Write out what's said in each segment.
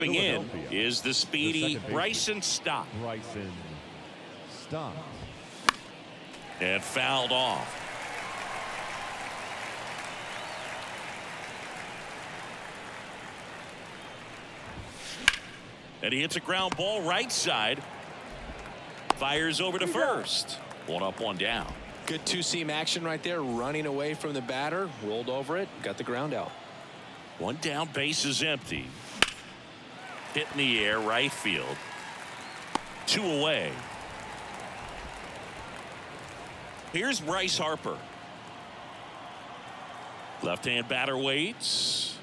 In is the speedy Bryson Stott. And fouled off. And he hits a ground ball right side. Fires over to first. One up, one down. Good two-seam action right there, running away from the batter, rolled over it, got the ground out. One down, base is empty. Hit in the air, right field. Two away. Here's Bryce Harper. Left-hand batter waits.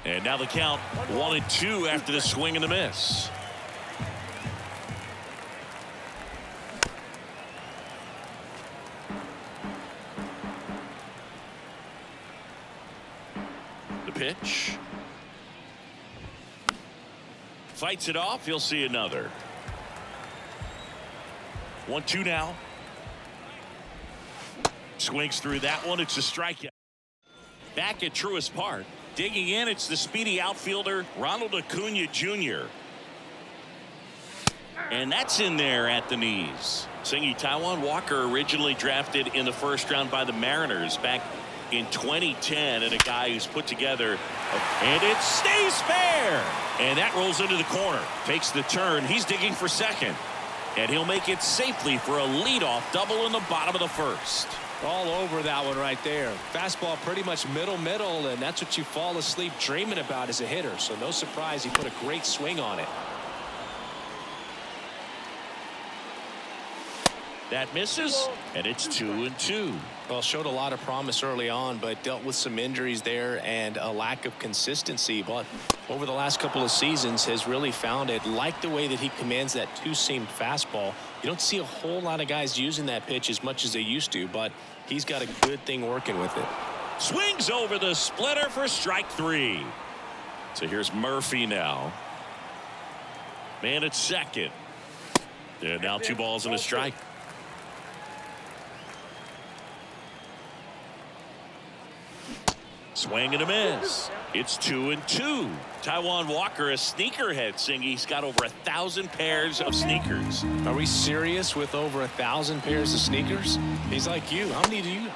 And now the count 1-2 after the swing and the miss. The pitch. Fights it off. He'll see another. 1-2 now. Swings through that one. It's a strikeout. Back at Truist Park. Digging in, it's the speedy outfielder, Ronald Acuna Jr. And that's in there at the knees. Singy, Taijuan Walker originally drafted in the first round by the Mariners back in 2010, and a guy who's put together, and it stays fair. And that rolls into the corner. Takes the turn. He's digging for second. And he'll make it safely for a leadoff double in the bottom of the first. All over that one right there. Fastball pretty much middle, and that's what you fall asleep dreaming about as a hitter. So no surprise he put a great swing on it. That misses, and it's 2-2. Well, showed a lot of promise early on, but dealt with some injuries there and a lack of consistency. But over the last couple of seasons has really found it. Like the way that he commands that two-seam fastball. You don't see a whole lot of guys using that pitch as much as they used to, but he's got a good thing working with it. Swings over the splitter for strike three. So here's Murphy now. Man at second. And now 2 balls and a strike. Swing and a miss. It's 2-2. Taijuan Walker, a sneakerhead, Singy. He's got over 1,000 pairs of sneakers. Are we serious with over 1,000 pairs of sneakers? He's like you. How many do you?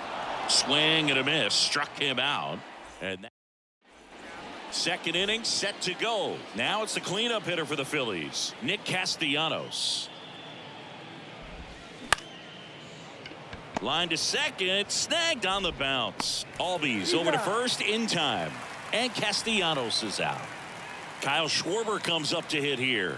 Swing and a miss. Struck him out. And that second inning set to go. Now it's the cleanup hitter for the Phillies, Nick Castellanos. Line to second, snagged on the bounce. Albies over to first in time, and Castellanos is out. Kyle Schwarber comes up to hit here,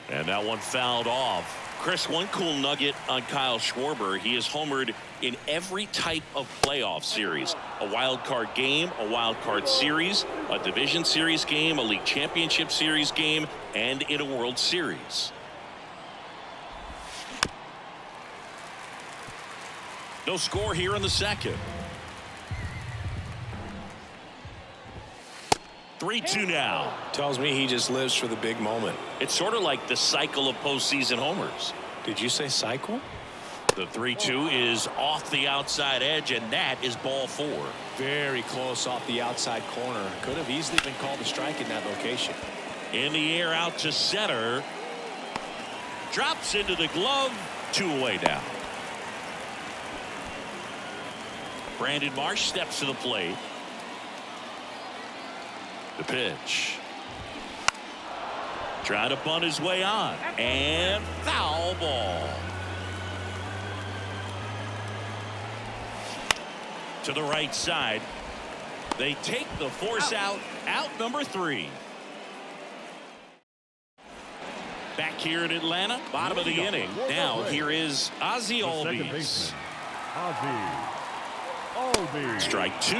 and that one fouled off. Chris, one cool nugget on Kyle Schwarber: he has homered in every type of playoff series. A wild card game, a wild card series, a division series game, a league championship series game, and in a World Series. No score here in the second. 3-2 now. Tells me he just lives for the big moment. It's sort of like the cycle of postseason homers. Did you say cycle? The 3-2 is off the outside edge, and that is ball 4. Very close off the outside corner. Could have easily been called a strike in that location. In the air out to center. Drops into the glove. 2 away now. Brandon Marsh steps to the plate. The pitch. Trying to bunt his way on. And foul ball. To the right side. They take the force out number 3. Back here in Atlanta, bottom of the inning. Now here is Ozzie Albies. Strike 2.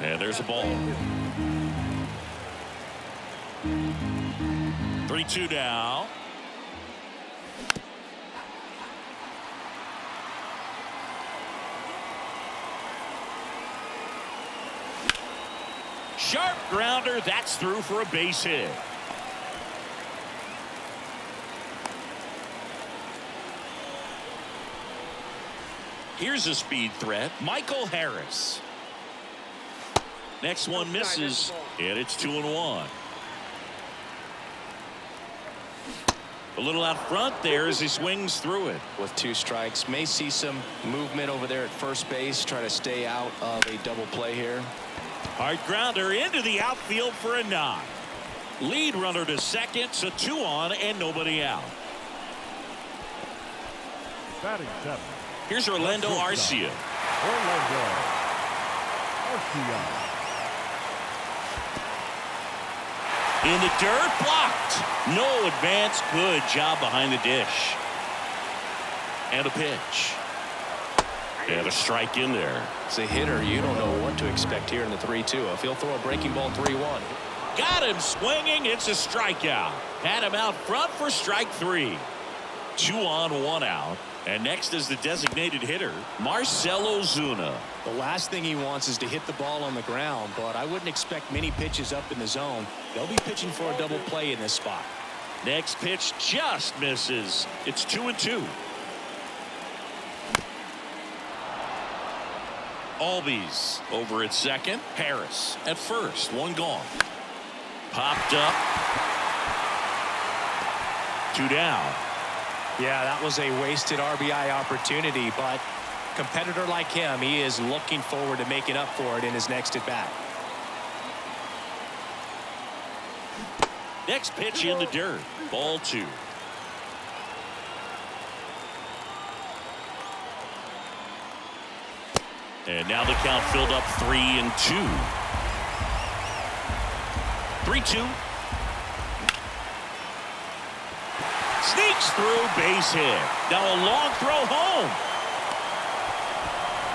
And there's a ball. 3-2 now. Sharp grounder. That's through for a base hit. Here's a speed threat, Michael Harris. Next one misses, and it's 2-1. A little out front there as he swings through it. With 2 strikes, may see some movement over there at first base, try to stay out of a double play here. Hard grounder into the outfield for a knock. Lead runner to second, so 2 on and nobody out. Batting 7. Here's Orlando Arcia. Orlando Arcia. In the dirt, blocked. No advance. Good job behind the dish. And a pitch. And a strike in there. As a hitter, you don't know what to expect here in the 3-2. If he'll throw a breaking ball 3-1. Got him swinging. It's a strikeout. Had him out front for strike 3. 2 on, 1 out. And next is the designated hitter, Marcell Ozuna. The last thing he wants is to hit the ball on the ground, but I wouldn't expect many pitches up in the zone. They'll be pitching for a double play in this spot. Next pitch just misses. It's 2-2. Albies over at second. Harris at first. 1 gone. Popped up. 2 down. Yeah, that was a wasted RBI opportunity, but competitor like him, he is looking forward to making up for it in his next at bat. Next pitch in the dirt. Ball 2. And now the count filled up 3-2. 3-2. Sneaks through, base hit. Now a long throw home.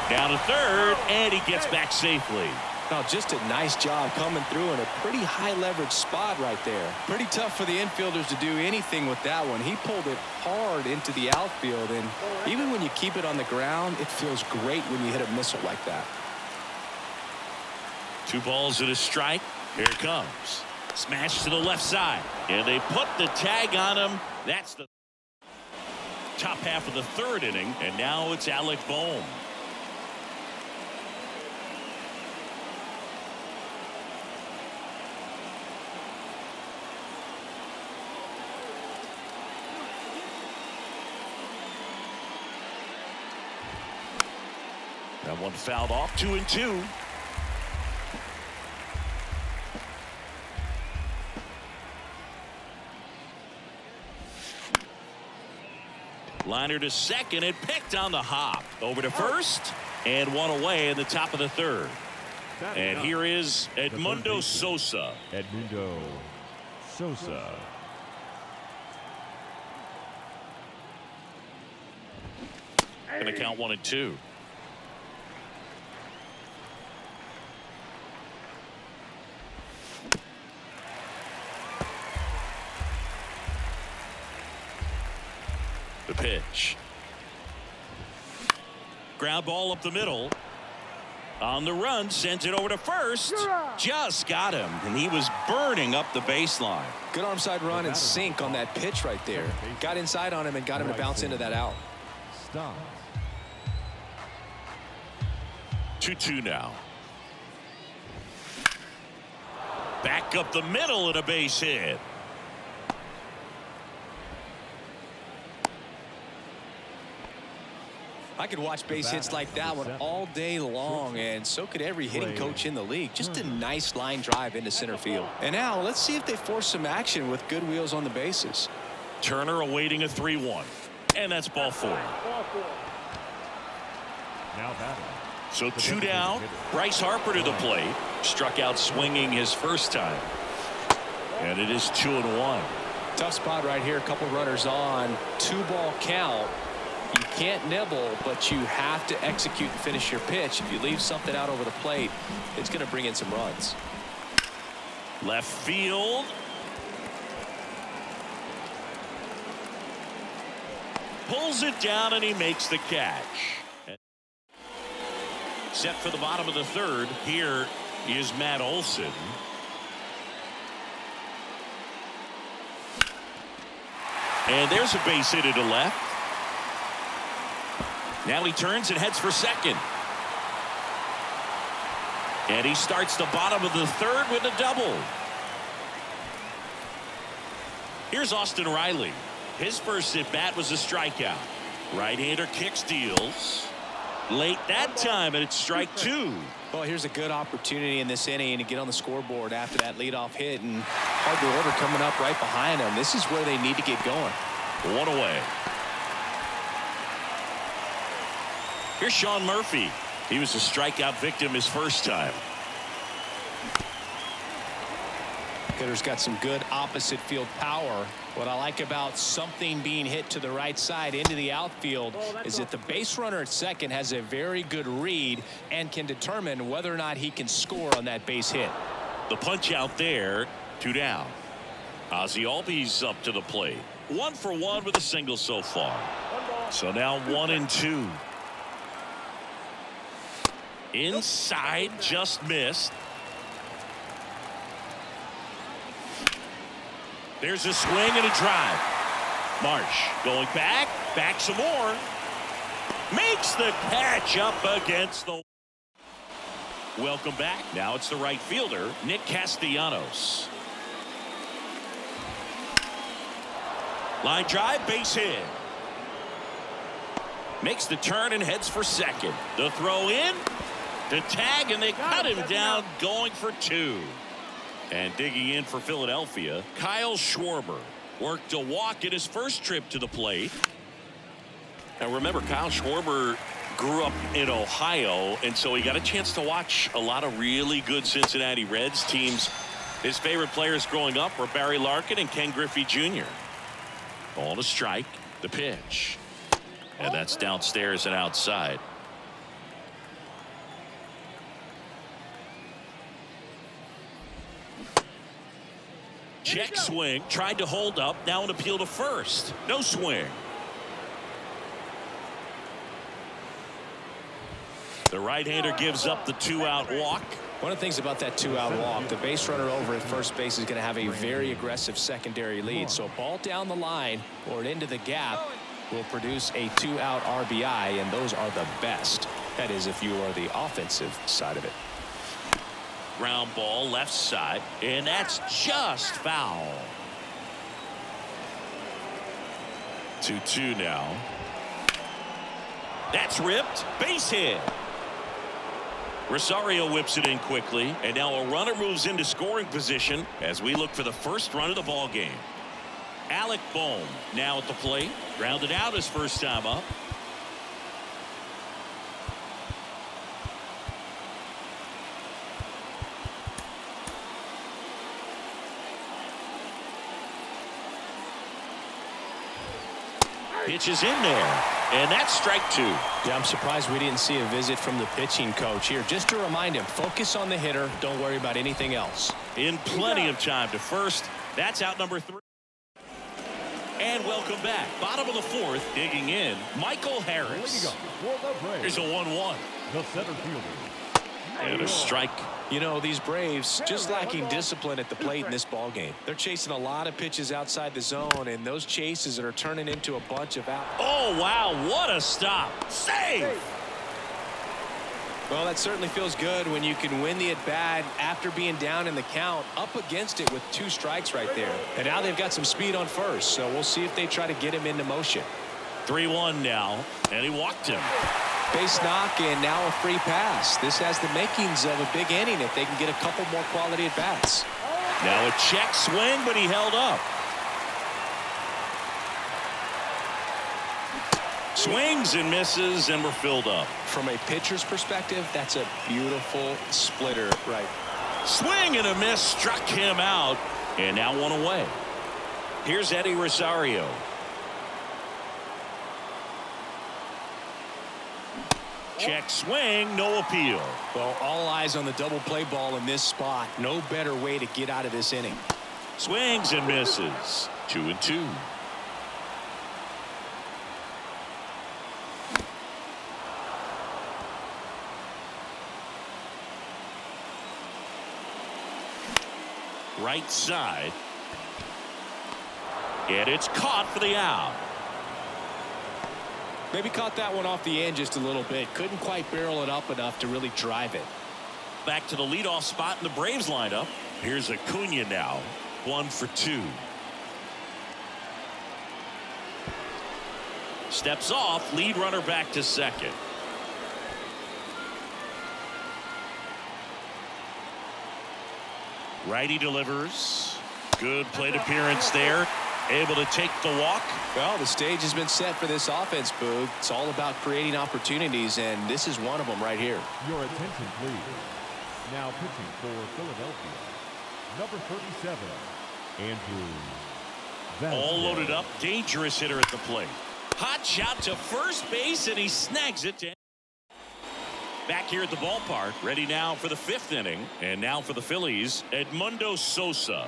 Down to third, and he gets back safely. Now just a nice job coming through in a pretty high leverage spot right there. Pretty tough for the infielders to do anything with that one. He pulled it hard into the outfield, and even when you keep it on the ground, it feels great when you hit a missile like that. 2 balls and a strike. Here it comes. Smash to the left side, and they put the tag on him. That's the top half of the 3rd inning, and now it's Alec Bohm. That one fouled off. 2-2. Liner to second and picked on the hop. Over to first and 1 away in the top of the 3rd. And here is Edmundo Sosa. Edmundo Sosa. Going to count 1-2. The pitch. Ground ball up the middle. On the run, sends it over to first. Just got him, and he was burning up the baseline. Good arm side run and sink on that pitch right there. Got inside on him and got him to bounce into that out. Stop. 2-2 now. Back up the middle and a base hit. I could watch base hits like that one all day long, and so could every hitting coach in the league. Just a nice line drive into center field. And now let's see if they force some action with good wheels on the bases. Turner awaiting a 3-1, and that's ball 4. Now batting. So 2 down. Bryce Harper to the plate. Struck out swinging his first time, and it is 2-1. Tough spot right here. A couple runners on. 2-ball count. You can't nibble, but you have to execute and finish your pitch. If you leave something out over the plate, it's going to bring in some runs. Left field. Pulls it down, and he makes the catch. Set for the bottom of the 3rd. Here is Matt Olson. And there's a base hit to left. Now he turns and heads for second. And he starts the bottom of the third with a double. Here's Austin Riley. His first at bat was a strikeout. Right-hander kick steals. Late that time, and it's strike two. Well, here's a good opportunity in this inning to get on the scoreboard after that leadoff hit, and Harper order coming up right behind them. This is where they need to get going. One away. Here's Sean Murphy. He was a strikeout victim his first time. Hitter's got some good opposite field power. What I like about something being hit to the right side into the outfield is that the base runner at second has a very good read and can determine whether or not he can score on that base hit. The punch out there, 2 down. Ozzie Albies up to the plate. 1 for 1 with a single so far. So now 1-2. Inside, just missed. There's a swing and a drive. Marsh going back some more. Makes the catch up against the. Welcome back. Now it's the right fielder, Nick Castellanos. Line drive, base hit. Makes the turn and heads for second. The throw in, the tag, and they cut him down, going for 2. And digging in for Philadelphia, Kyle Schwarber worked a walk in his first trip to the plate. Now remember, Kyle Schwarber grew up in Ohio, and so he got a chance to watch a lot of really good Cincinnati Reds teams. His favorite players growing up were Barry Larkin and Ken Griffey Jr. Ball to strike, the pitch. And that's downstairs and outside. Check swing, tried to hold up, now an appeal to first. No swing. The right-hander gives up the 2-out walk. One of the things about that 2-out walk, the base runner over at first base is going to have a very aggressive secondary lead. So a ball down the line or into the gap will produce a 2-out RBI, and those are the best. That is, if you are the offensive side of it. Ground ball left side, and that's just foul. 2-2 now. That's ripped. Base hit. Rosario whips it in quickly, and now a runner moves into scoring position as we look for the first run of the ball game. Alec Bohm now at the plate. Grounded out his first time up. Pitch is in there, and that's strike 2. Yeah, I'm surprised we didn't see a visit from the pitching coach here. Just to remind him, focus on the hitter. Don't worry about anything else. In plenty of time to first. That's out number 3. And welcome back. Bottom of the 4th, digging in, Michael Harris. Here's a 1-1. The center fielder. And a strike. You know, these Braves just lacking discipline at the plate in this ball game. They're chasing a lot of pitches outside the zone, and those chases are turning into a bunch of out. Oh, wow, what a stop. Save! Well, that certainly feels good when you can win the at-bat after being down in the count, up against it with 2 strikes right there. And now they've got some speed on first, so we'll see if they try to get him into motion. 3-1 now, and he walked him. Base knock, and now a free pass. This has the makings of a big inning if they can get a couple more quality at-bats. Now a check swing, but he held up. Swings and misses, and we're filled up. From a pitcher's perspective, that's a beautiful splitter, right? Swing and a miss struck him out, and now 1 away. Here's Eddie Rosario. Check swing, no appeal. Well, all eyes on the double play ball in this spot. No better way to get out of this inning. Swings and misses. 2-2. Right side. And it's caught for the out. Maybe caught that one off the end just a little bit. Couldn't quite barrel it up enough to really drive it. Back to the leadoff spot in the Braves lineup. Here's Acuna now. 1 for 2. Steps off, lead runner back to second. Righty delivers. Good plate appearance there. Able to take the walk. Well, the stage has been set for this offense, Boog. It's all about creating opportunities, and this is one of them right here. Your attention, please. Now pitching for Philadelphia, number 37, Andrew Vasquez. All loaded up. Dangerous hitter at the plate. Hot shot to first base, and he snags it. Back here at the ballpark, ready now for the 5th inning. And now for the Phillies, Edmundo Sosa.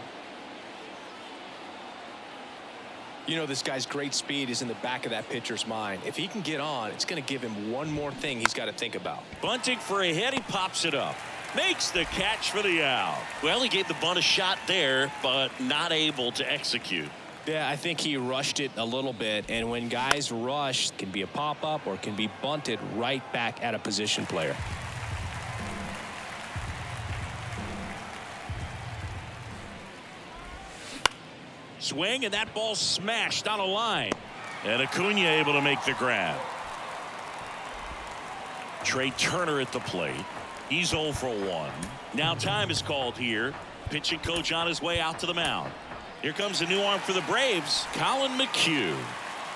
You know, this guy's great speed is in the back of that pitcher's mind. If he can get on, it's going to give him one more thing he's got to think about. Bunting for a hit, he pops it up. Makes the catch for the out. Well, he gave the bunt a shot there, but not able to execute. Yeah, I think he rushed it a little bit, and when guys rush, it can be a pop-up or it can be bunted right back at a position player. Swing, and that ball smashed on a line. And Acuna able to make the grab. Trey Turner at the plate. He's 0 for 1. Now time is called here. Pitching coach on his way out to the mound. Here comes a new arm for the Braves, Colin McHugh.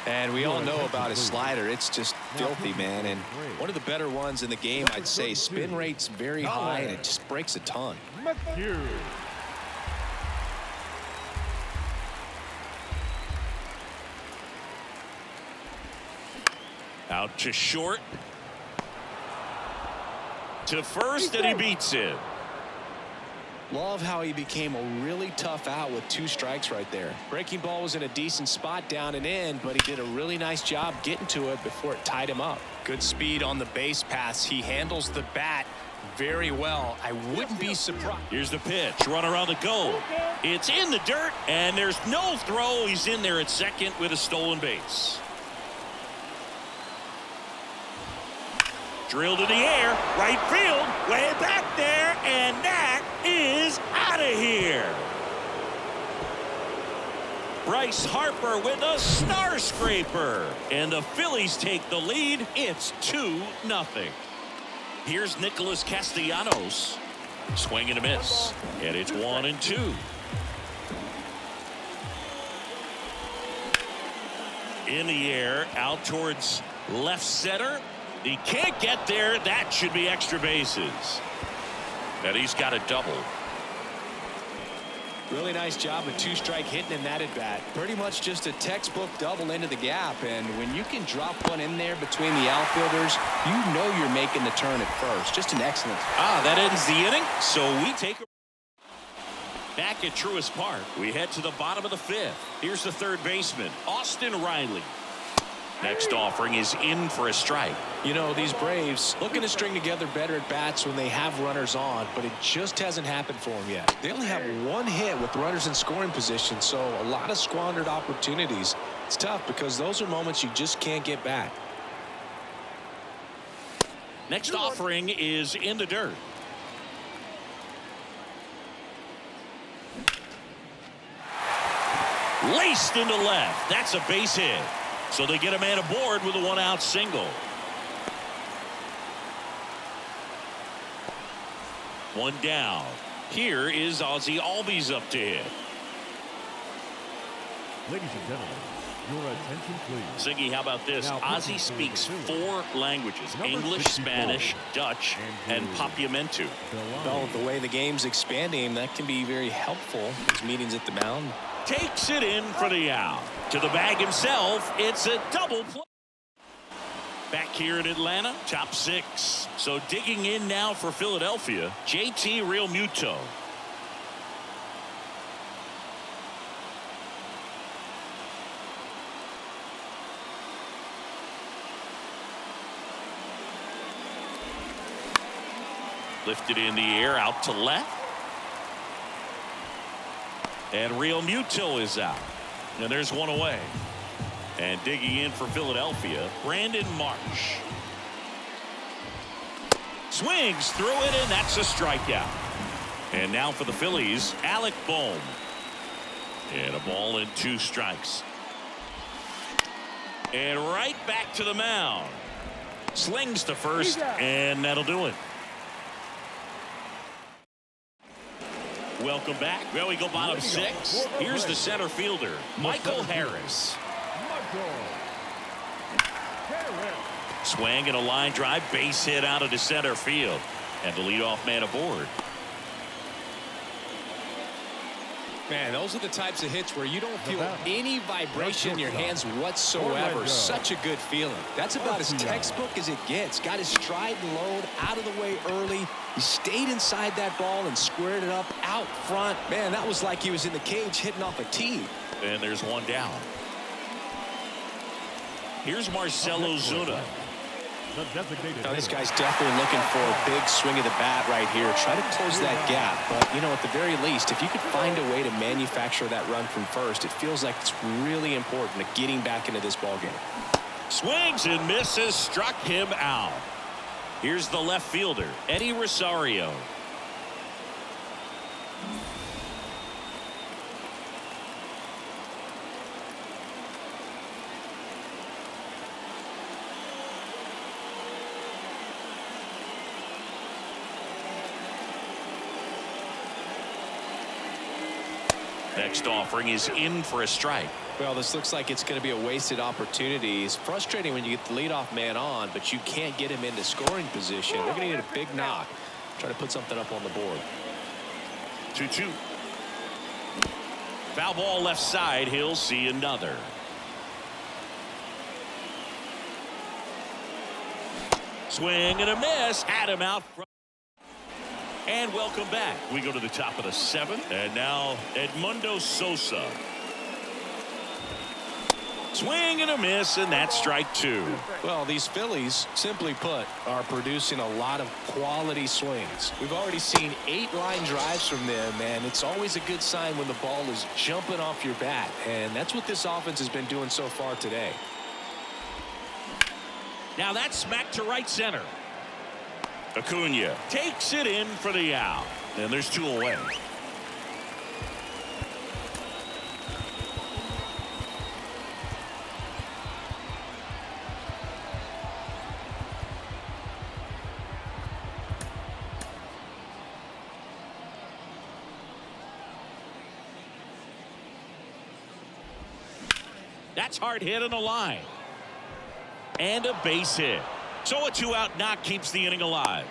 And we all know about his slider. It's just filthy, man. And one of the better ones in the game, I'd say. Spin rate's very high, and it just breaks a ton. McHugh. Out to short. To first, and he beats it. Love how he became a really tough out with 2 strikes right there. Breaking ball was in a decent spot down and in, but he did a really nice job getting to it before it tied him up. Good speed on the base pass. He handles the bat very well. I wouldn't be surprised. Here's the pitch. Runner on the go. It's in the dirt, and there's no throw. He's in there at second with a stolen base. Drilled in the air, right field, way back there, and that is out of here. Bryce Harper with a star scraper, and the Phillies take the lead. It's 2-0. Here's Nicholas Castellanos. Swing and a miss, and it's 1-2. In the air, out towards left center. He can't get there. That should be extra bases. And he's got a double. Really nice job of 2-strike hitting in that at bat. Pretty much just a textbook double into the gap. And when you can drop one in there between the outfielders, you know you're making the turn at first. Just an excellent. That ends the inning. So we take a back at Truist Park. We head to the bottom of the 5th. Here's the third baseman, Austin Riley. Next offering is in for a strike. You know, these Braves looking to string together better at bats when they have runners on, but it just hasn't happened for them yet. They only have 1 hit with runners in scoring position, so a lot of squandered opportunities. It's tough because those are moments you just can't get back. Next offering is in the dirt. Laced into left. That's a base hit. So they get a man aboard with a 1-out single. 1 down. Here is Ozzie Albies up to hit. Ladies and gentlemen, your attention, please. Siggy, how about this? Now, Ozzie speaks 4 languages: English, Spanish, Dutch, and Papiamentu. Well, the way the game's expanding, that can be very helpful. These meetings at the mound. Takes it in for the out. To the bag himself, it's a double play. Back here in Atlanta, top 6. So digging in now for Philadelphia, JT Realmuto. Lifted in the air, out to left. And Realmuto is out. And there's one away. And digging in for Philadelphia, Brandon Marsh. Swings through it, and that's a strikeout. And now for the Phillies, Alec Bohm. And a ball and 2 strikes. And right back to the mound. Slings to first, and that'll do it. Welcome back. Well, we go bottom 6. Here's the center fielder, Michael Harris. Swing and a line drive, base hit out into center field. And the leadoff man aboard. Man, those are the types of hits where you don't feel any vibration in your hands whatsoever. Such a good feeling. That's about as textbook as it gets. Got his stride and load out of the way early. He stayed inside that ball and squared it up out front. Man, that was like he was in the cage hitting off a tee. And there's one down. Here's Marcell Ozuna. Now, this guy's definitely looking for a big swing of the bat right here. Try to close that gap. But, you know, at the very least, if you could find a way to manufacture that run from first, it feels like it's really important to getting back into this ballgame. Swings and misses, struck him out. Here's the left fielder, Eddie Rosario. Next offering is in for a strike. Well, this looks like it's going to be a wasted opportunity. It's frustrating when you get the leadoff man on, but you can't get him into scoring position. They're going to need a big knock. Try to put something up on the board. 2-2. Foul ball left side. He'll see another. Swing and a miss. Had him out front. And welcome back. We go to the top of the 7th. And now Edmundo Sosa. Swing and a miss, and that's strike 2. Well, these Phillies, simply put, are producing a lot of quality swings. We've already seen 8 line drives from them, and it's always a good sign when the ball is jumping off your bat. And that's what this offense has been doing so far today. Now that's smacked to right center. Acuna takes it in for the out. And there's 2 away. That's hard hit on the line. And a base hit. So a 2-out knock keeps the inning alive.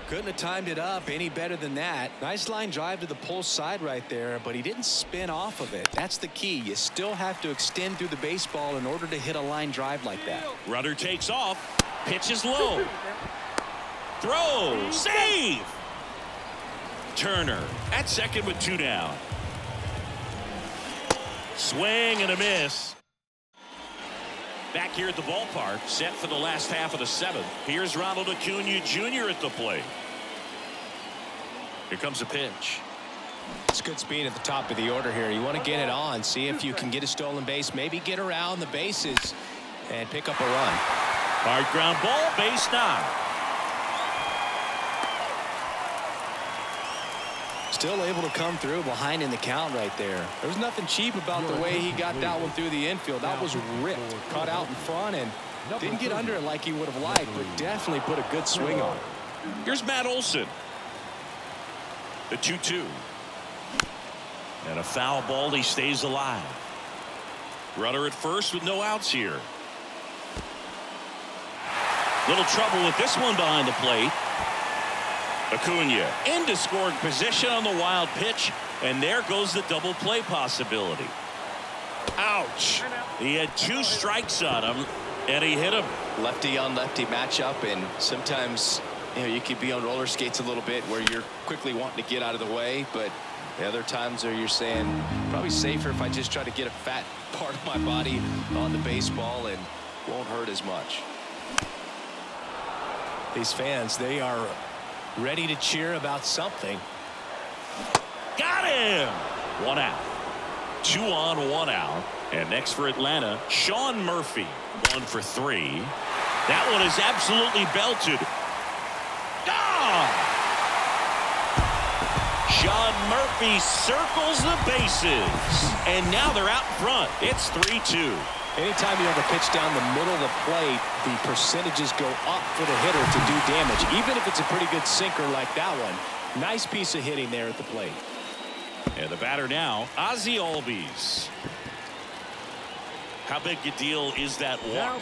Couldn't have timed it up any better than that. Nice line drive to the pull side right there, but he didn't spin off of it. That's the key. You still have to extend through the baseball in order to hit a line drive like that. Runner takes off. Pitches low. Throw. Save. Turner at second with 2 down. Swing and a miss. Back here at the ballpark, set for the last half of the 7th. Here's Ronald Acuna Jr. at the plate. Here comes a pitch. It's good speed at the top of the order here. You want to get it on, see if you can get a stolen base, maybe get around the bases and pick up a run. Hard ground ball, base 9. Still able to come through behind in the count right there. There's nothing cheap about the way he got that one through the infield. That was ripped, cut out in front, and didn't get under it like he would have liked, but definitely put a good swing on it. Here's Matt Olson. The 2-2. And a foul ball. He stays alive. Runner at first with no outs here. Little trouble with this one behind the plate. Acuna into scoring position on the wild pitch, and there goes the double play possibility. Ouch. He had 2 strikes on him, and he hit him. Lefty on lefty matchup, and sometimes you could be on roller skates a little bit where you're quickly wanting to get out of the way, but the other times where you're saying probably safer if I just try to get a fat part of my body on the baseball and won't hurt as much. These fans, they are ready to cheer about something. Got him. 1 out. 2 on, 1 out. And next for Atlanta, Sean Murphy, 1 for 3. That one is absolutely belted. Ah! Sean Murphy circles the bases, and now they're out in front. It's 3-2. Anytime you have a pitch down the middle of the plate, the percentages go up for the hitter to do damage, even if it's a pretty good sinker like that one. Nice piece of hitting there at the plate. And the batter now, Ozzie Albies. How big a deal is that walk?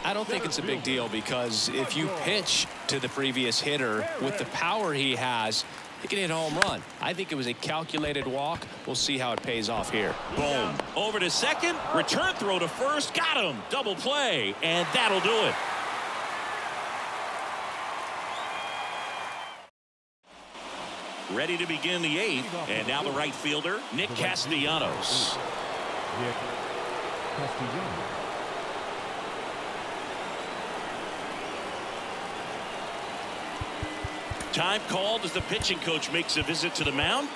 I don't think it's a big deal, because if you pitch to the previous hitter with the power he has, he can hit a home run. I think it was a calculated walk. We'll see how it pays off here. Boom. Over to second. Return throw to first. Got him. Double play. And that'll do it. Ready to begin the 8th. And now the right fielder, Nick Castellanos. Nick Castellanos. Time called as the pitching coach makes a visit to the mound.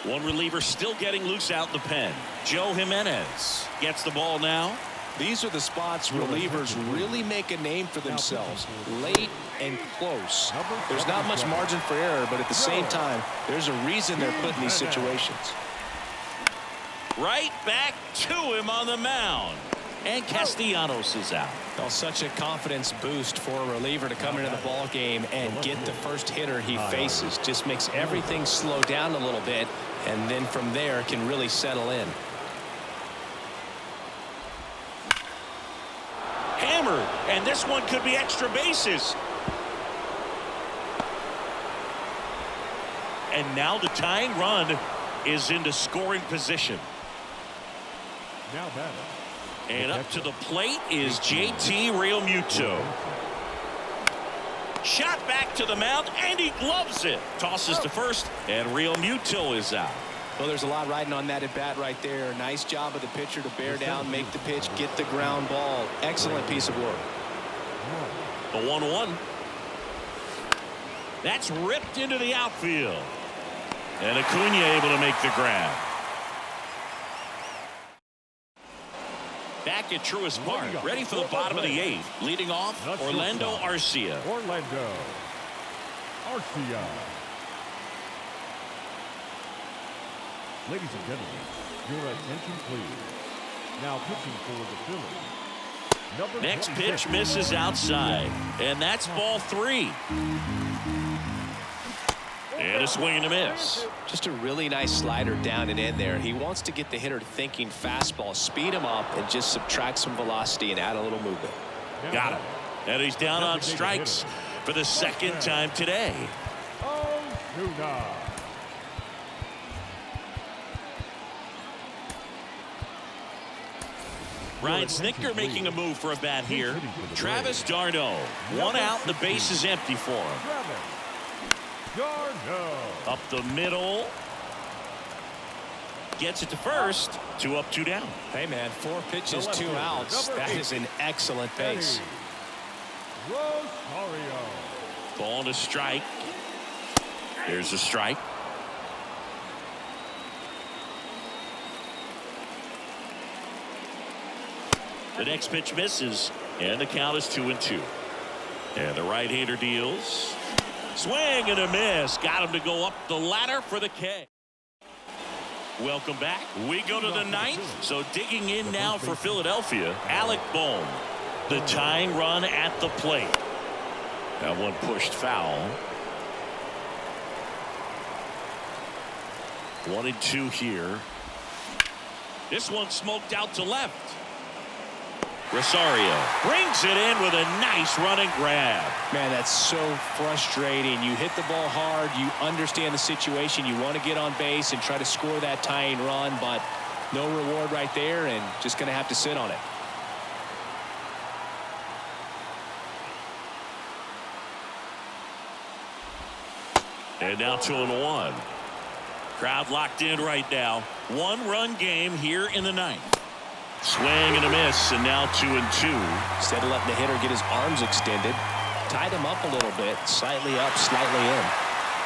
One reliever still getting loose out in the pen. Joe Jimenez gets the ball now. These are the spots relievers really make a name for themselves. Late and close. There's not much margin for error, but at the same time, there's a reason they're put in these situations. Right back to him on the mound. And Castellanos is out. Well, such a confidence boost for a reliever to come into the ball game and get the first hitter he faces. Just makes everything slow down a little bit, and then from there can really settle in. Hammered, and this one could be extra bases. And now the tying run is into scoring position. Now batting. And up to the plate is JT Realmuto. Shot back to the mound, and he gloves it. Tosses to first, and Realmuto is out. Well, there's a lot riding on that at bat right there. Nice job of the pitcher to bear down, make the pitch, get the ground ball. Excellent piece of work. The 1-1. That's ripped into the outfield. And Acuna able to make the grab. Back at Truist Park, ready for the bottom of the 8th. Leading off, Orlando Arcia. Orlando Arcia. Ladies and gentlemen, your attention please. Now pitching for the Phillies. Next pitch misses outside, and that's ball 3. And a swing and a miss. Just a really nice slider down and in there. He wants to get the hitter thinking fastball, speed him up, and just subtract some velocity and add a little movement. Got him. And he's down on strikes for the second time today. Acuna. Ryan Snitker making a move for a bat here. Travis d'Arnaud. 1 out, the base is empty for him. Up the middle. Gets it to first. 2 up, 2 down. Hey, man, 4 pitches, 2 outs. That is an excellent pace. Ball to strike. There's a strike. The next pitch misses, and the count is 2-2. And the right-hander deals. Swing and a miss. Got him to go up the ladder for the K. Welcome back. We go to the 9th. So digging in now for Philadelphia, Alec Bohm. The tying run at the plate. That one pushed foul. 1-2 here. This one smoked out to left. Rosario brings it in with a nice running grab. Man, that's so frustrating. You hit the ball hard. You understand the situation. You want to get on base and try to score that tying run, but no reward right there, and just going to have to sit on it. And now 2-1. Crowd locked in right now. 1-run game here in the 9th. Swing and a miss, and now 2-2. Instead of letting the hitter get his arms extended, tied him up a little bit, slightly up, slightly in.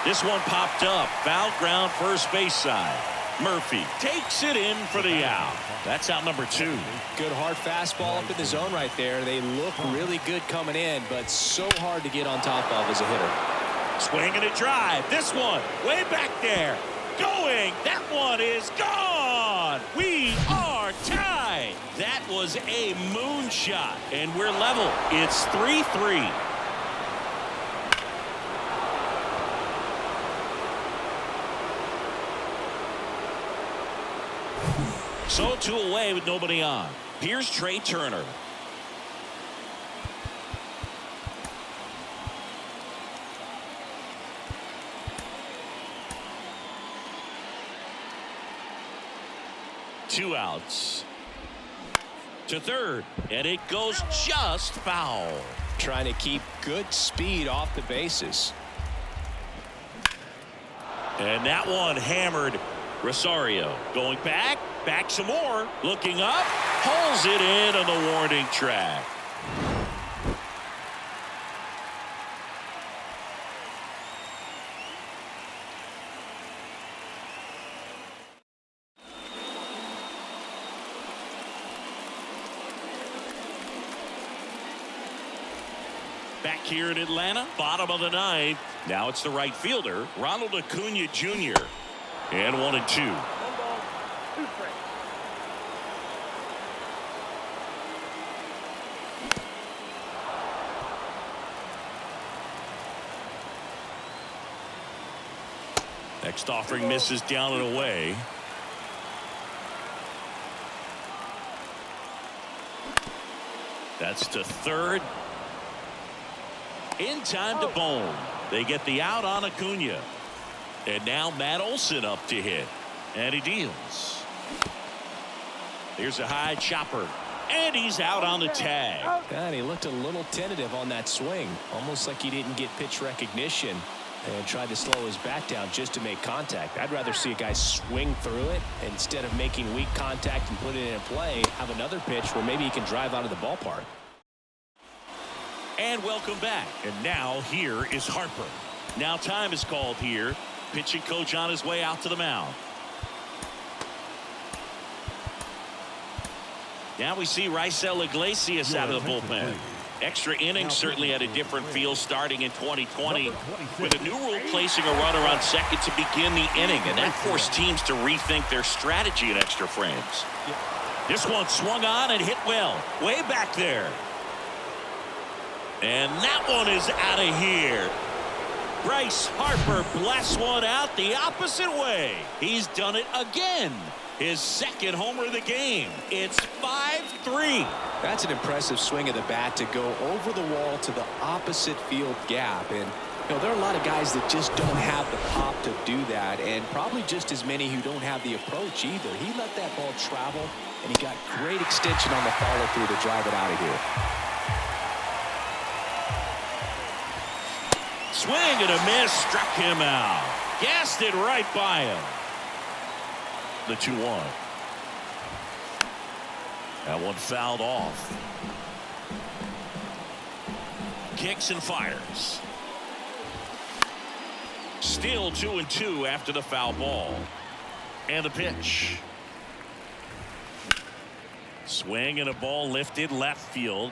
This one popped up. Foul ground, first base side. Murphy takes it in for the out. That's out number 2. Good hard fastball up in the zone right there. They look really good coming in, but so hard to get on top of as a hitter. Swing and a drive. This one way back there. Going. That one is gone. We are tied. That was a moonshot, and we're level. It's 3-3. So 2 away with nobody on. Here's Trey Turner. Two outs. To third, and it goes just foul. Trying to keep good speed off the bases. And that one hammered. Rosario going back some more, looking up, pulls it in on the warning track. Back here in Atlanta, bottom of the 9th. Now it's the right fielder, Ronald Acuna Jr. And 1-2. Next offering misses down and away. That's to third. In time to Bone. They get the out on Acuna. And now Matt Olson up to hit. And he deals. Here's a high chopper. And he's out on the tag. And he looked a little tentative on that swing. Almost like he didn't get pitch recognition. And tried to slow his bat down just to make contact. I'd rather see a guy swing through it instead of making weak contact and put it in play. Have another pitch where maybe he can drive out of the ballpark. And welcome back. And now here is Harper. Now time is called here. Pitching coach on his way out to the mound. Now we see Raisel Iglesias out of the bullpen. Extra innings certainly had a different feel starting in 2020 with a new rule placing a runner on second to begin the inning, and that forced teams to rethink their strategy in extra frames. This one swung on and hit well way back there, and that one is out of here. Bryce Harper blasts one out the opposite way. He's done it again. His second homer of the game. It's 5-3. That's an impressive swing of the bat to go over the wall to the opposite field gap. And you know, there are a lot of guys that just don't have the pop to do that, and probably just as many who don't have the approach either. He let that ball travel, and he got great extension on the follow through to drive it out of here. Swing and a miss, struck him out. Gassed it right by him. The 2-1. That one fouled off. Kicks and fires. Still 2-2 after the foul ball. And the pitch. Swing and a ball lifted left field.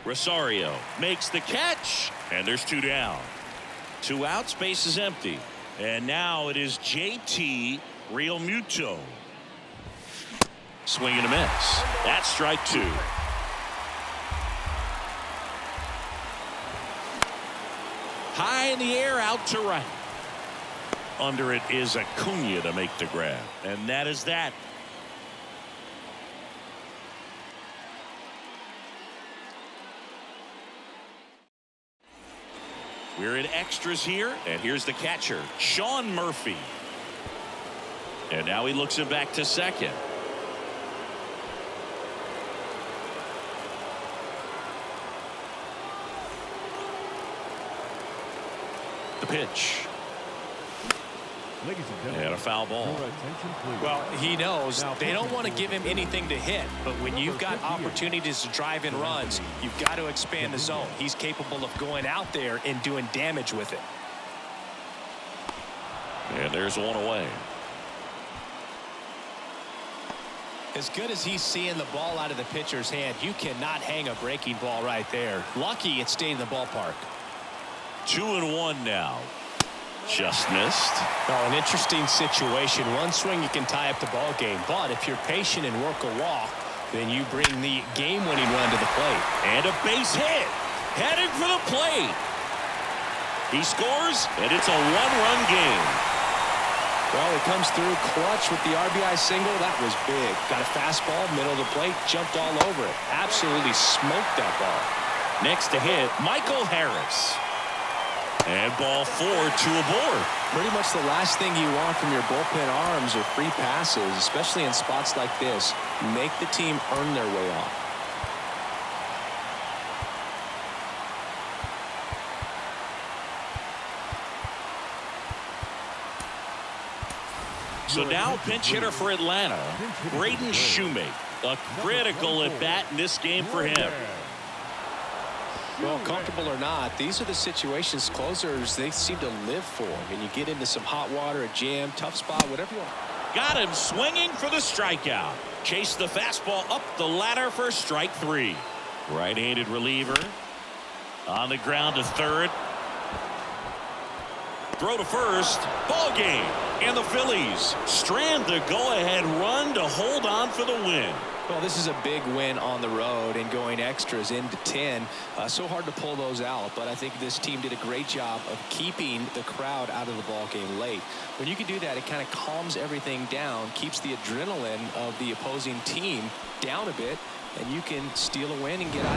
Rosario makes the catch, and there's 2 down. 2 outs, base is empty. And now it is JT Realmuto. Swing and a miss. That's strike 2. High in the air, out to right. Under it is Acuna to make the grab. And that is that. We're in extras here, and here's the catcher, Sean Murphy. And now he looks him back to second. The pitch. Ladies and gentlemen, and a foul ball. your attention, please. Well, he knows they don't want to give him anything to hit, but when you've got opportunities to drive in runs, you've got to expand the zone. He's capable of going out there and doing damage with it. And there's one away. As good as he's seeing the ball out of the pitcher's hand, you cannot hang a breaking ball right there. Lucky it stayed in the ballpark. 2-1 now. Just missed. Oh, an interesting situation. One swing you can tie up the ball game, but if you're patient and work a walk, then you bring the game-winning run to the plate. And a base hit. Headed for the plate. He scores, and it's a one-run game. Well, he comes through clutch with the RBI single. That was big. Got a fastball, middle of the plate, jumped all over it. Absolutely smoked that ball. Next to hit, Michael Harris. And ball 4, 2 aboard. Pretty much the last thing you want from your bullpen arms are free passes, especially in spots like this. Make the team earn their way on. So now pinch hitter for Atlanta, Braden Shoemake. A critical at bat in this game for him. Well, comfortable or not, these are the situations closers they seem to live for. And you get into some hot water, a jam, tough spot, whatever you want. Got him swinging for the strikeout. Chase the fastball up the ladder for strike 3. Right-handed reliever on the ground to third. Throw to first. Ball game. And the Phillies strand the go-ahead run to hold on for the win. Well, this is a big win on the road and going extras into 10. So hard to pull those out, but I think this team did a great job of keeping the crowd out of the ball game late. When you can do that, it kind of calms everything down, keeps the adrenaline of the opposing team down a bit, and you can steal a win and get out.